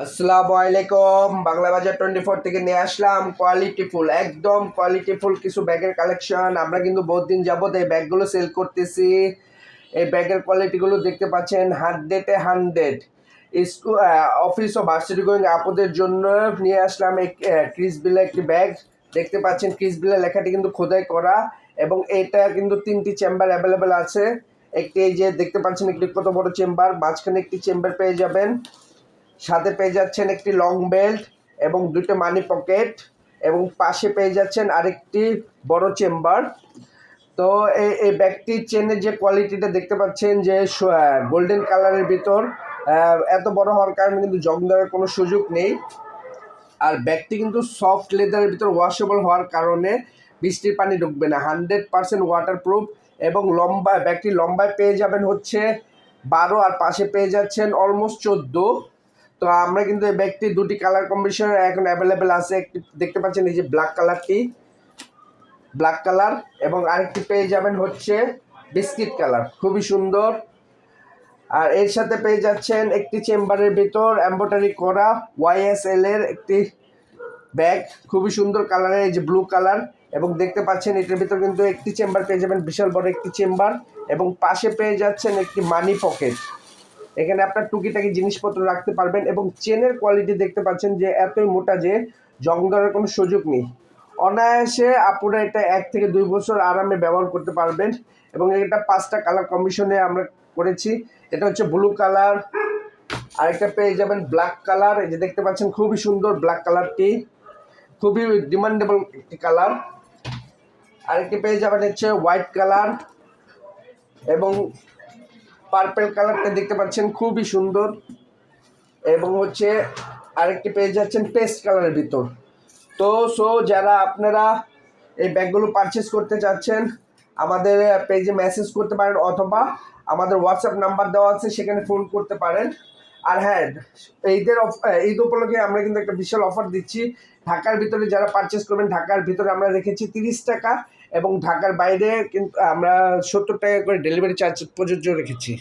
আসসালামু আলাইকুম। বাংলা বাজার 24 থেকে নিয়ে আসলাম কোয়ালিটিফুল, একদম কোয়ালিটিফুল কিছু ব্যাগের কালেকশন। আমরা কিন্তু বহুত দিন যাবত এই ব্যাগগুলো সেল করতেছি। এই ব্যাগের কোয়ালিটিগুলো দেখতে পাচ্ছেন 100-এ 100। স্কুল, অফিস ও ভার্সিটি গোয়িং আপুদের জন্য নিয়ে আসলাম এই ক্রিসবিলের একটি ব্যাগ। দেখতে পাচ্ছেন ক্রিসবিলের লেখাটি কিন্তু খোদাই করা, এবং এটা কিন্তু 3টি চেম্বার অ্যাভেলেবেল আছে। একটি এই যে দেখতে পাচ্ছেন একটি কত বড় চেম্বার, মাঝখানে একটি চেম্বার পেয়ে যাবেন, সাথে পেয়ে যাচ্ছেন একটি লং বেল্ট এবং দুটো মানি পকেট, এবং পাশে পেয়ে যাচ্ছেন আরেকটি বড় চেম্বার। তো এই ব্যাগটির চেনের যে কোয়ালিটিটা দেখতে পাচ্ছেন যে গোল্ডেন কালারের ভিতর, এত বড় হওয়ার কারণে কিন্তু জং দেওয়ার কোনো সুযোগ নেই। আর ব্যাগটি কিন্তু সফট লেদারের ভিতর ওয়াশেবল হওয়ার কারণে বৃষ্টির পানি ঢুকবে না, 100% ওয়াটারপ্রুফ। এবং ব্যাগটি লম্বায় পেয়ে যাবেন হচ্ছে 12, আর পাশে পেয়ে যাচ্ছেন অলমোস্ট 14। তো আমরা কিন্তু এই ব্যাগটি দুটি কালার কম্বিনেশন এখন অ্যাভেলেবেল আছে। একটি দেখতে পাচ্ছেন এই যে ব্ল্যাক কালার, এবং আরেকটি পেয়ে যাবেন হচ্ছে বিস্কিট কালার, খুবই সুন্দর। আর এর সাথে পেয়ে যাচ্ছেন একটি চেম্বারের ভিতর এমব্রয়ডারি করা YSL এর একটি ব্যাগ, খুবই সুন্দর কালারের, এই যে ব্লু কালার। এবং দেখতে পাচ্ছেন এটার ভিতর কিন্তু একটি চেম্বার পেয়ে যাবেন, বিশাল বড় একটি চেম্বার, এবং পাশে পেয়ে যাচ্ছেন একটি মানি পকেট। এখানে আপনার টুকিটাকি জিনিসপত্র রাখতে পারবেন। এবং চেনের কোয়ালিটি দেখতে পাচ্ছেন যে এতই মোটা যে জং ধরার কোনো সুযোগ নেই। অনায়াসে আপুরা এটা 1 থেকে 2 বছর আরামে ব্যবহার করতে পারবেন। এবং এটা 5টা কালার কম্বিনেশনে আমরা করেছি। এটা হচ্ছে ব্লু কালার, আরেকটা পেয়ে যাবেন ব্ল্যাক কালার, এই যে দেখতে পাচ্ছেন খুবই সুন্দর ব্ল্যাক কালারটি, খুবই ডিমান্ডেবল একটি কালার। আরেকটি পেয়ে যাবেন হচ্ছে হোয়াইট কালার, এবং পার্পেল কালারটা দেখতে পাচ্ছেন খুবই সুন্দর। এবং হচ্ছে আরেকটি পেয়ে যাচ্ছেন পেস্ট কালারের ভিতর। তো যারা আপনারা এই ব্যাগগুলো পারচেস করতে চাচ্ছেন আমাদের পেজে মেসেজ করতে পারেন, অথবা আমাদের হোয়াটসঅ্যাপ নাম্বার দেওয়া আছে, সেখানে ফোন করতে পারেন। আর হ্যাঁ, ঈদ উপলক্ষে আমরা কিন্তু একটা বিশাল অফার দিচ্ছি। ঢাকার ভিতরে যারা পারচেস করবেন, ঢাকার ভিতরে আমরা রেখেছি 30 টাকা, এবং ঢাকার বাইরে কিন্তু আমরা 70 টাকা করে ডেলিভারি চার্জ প্রযোজ্য রেখেছি।